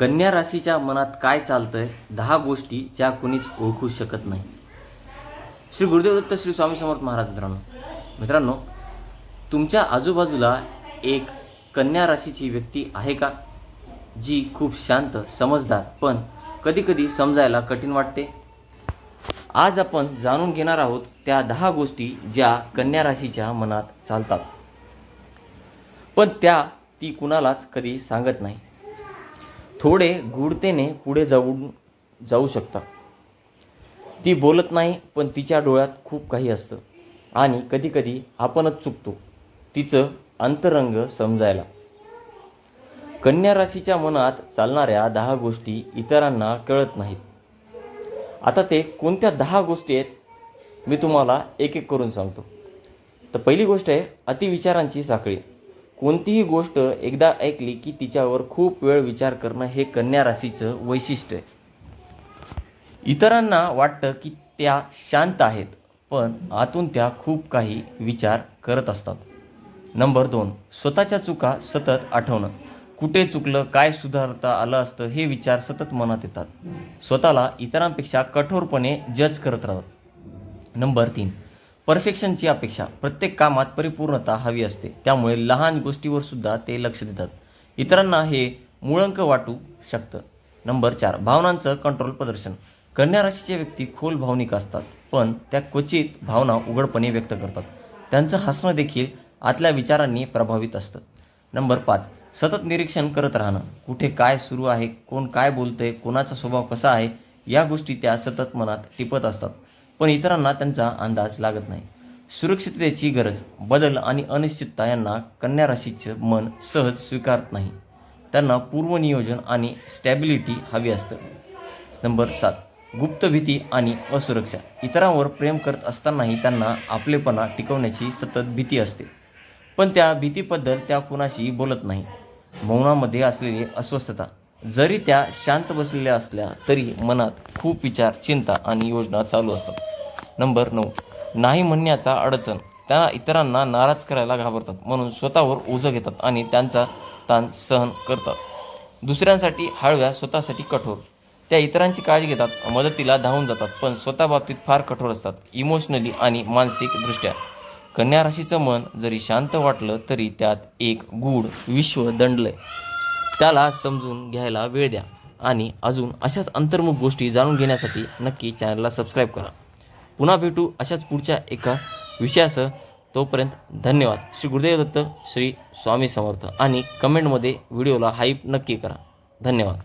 कन्या राशीच्या मनात काय चालतंय 10 गोष्टी ज्या कुणीच ओळखू शकत नाही। श्री गुरुदेव दत्त श्री स्वामी समर्थ महाराज। मित्रांनो, तुमच्या आजूबाजूला एक कन्या राशीची व्यक्ती आहे का, जी खूप शांत, समजदार पण कधी-कधी समजायला कठीण वाटते? आज आपण जाणून घेणार आहोत त्या 10 गोष्टी ज्या कन्या राशीच्या मनात चालतात, पण ती कुणालाच कधी सांगत नाही। थोडे गूढतेने पुढे जाऊ शकतात। ती बोलत नाही, पण तिच्या डोळ्यात खूप काही असतं आणि कधी-कधी आपणच चुकतो तिचं अंतरंग समजायला। कन्या राशीच्या मनात चालणाऱ्या 10 गोष्टी इतरांना कळत नाहीत। आता ते कोणत्या 10 गोष्टी आहेत, मी तुम्हाला एक एक करून सांगतो। तर पहिली गोष्ट आहे अतिविचारांची साखळी। कोणतीही गोष्ट एकदा ऐकली की तिच्यावर खूप वेळ विचार करणं हे कन्या राशीचं वैशिष्ट्य आहे। इतरांना वाटतं की त्या शांत आहेत, पण आतून त्या खूप काही विचार करत असतात। नंबर 2, स्वतःच्या चुका सतत आठवणं। कुठे चुकलं, काय सुधारता आलं असतं हे विचार सतत मनात येतात। स्वतःला इतरांपेक्षा कठोरपणे जज करत राहतात। नंबर 3, परफेक्शनची अपेक्षा। प्रत्येक कामात परिपूर्णता हवी असते, त्यामुळे लहान गोष्टीवर सुद्धा ते लक्ष देतात। इतरांना हे मुळंक वाटू शकतं। नंबर 4, भावनांचं कंट्रोल प्रदर्शन। कन्या राशीचे व्यक्ती खोल भावनिक असतात, पण त्या क्वचित भावना उघडपणे व्यक्त करतात। त्यांचं हसणं देखील आतल्या विचारांनी प्रभावित असतं। नंबर 5, सतत निरीक्षण करत राहणं। कुठे काय सुरू आहे, कोण काय बोलतंय, कोणाचा स्वभाव कसा आहे, या गोष्टी त्या सतत मनात टिपत असतात, पण इतरांना त्यांचा अंदाज लागत नाही। सुरक्षिततेची गरज। बदल आणि अनिश्चितता यांना कन्या राशीचं मन सहज स्वीकारत नाही। त्यांना पूर्वनियोजन आणि स्टॅबिलिटी हवी असतं। नंबर 7, गुप्त भीती आणि असुरक्षा। इतरांवर प्रेम करत असतानाही त्यांना आपलेपणा टिकवण्याची सतत भीती असते, पण त्या भीतीबद्दल त्या कुणाशी बोलत नाही। मौनामध्ये असलेली अस्वस्थता। जरी त्या शांत बसलेल्या असल्या तरी मनात खूप विचार, चिंता आणि योजना चालू असतात। नंबर 9, नाही म्हणण्याचा अडचण। त्या इतरांना नाराज करायला घाबरतात, म्हणून स्वतःवर ओझं घेतात आणि त्यांचा ताण सहन करतात। दुसऱ्यांसाठी हळव्या, स्वतःसाठी कठोर। त्या इतरांची काळजी घेतात, मदतीला धावून जातात, पण स्वतः बाबतीत फार कठोर असतात, इमोशनली आणि मानसिक दृष्ट्या। कन्या राशीचं मन जरी शांत वाटलं तरी त्यात एक गूढ विश्व दडलंय। त्याला समजून घ्यायला वेळ द्या आणि अजून अशाच अंतर्मुख गोष्टी जाणून घेण्यासाठी नक्की चॅनलला सबस्क्राईब करा। पुन्हा भेटू अशाच पुढच्या एका विषयासह। तोपर्यंत धन्यवाद। श्री गुरुदेव दत्त श्री स्वामी समर्थ। आणि कमेंटमध्ये व्हिडिओला हाईप नक्की करा। धन्यवाद।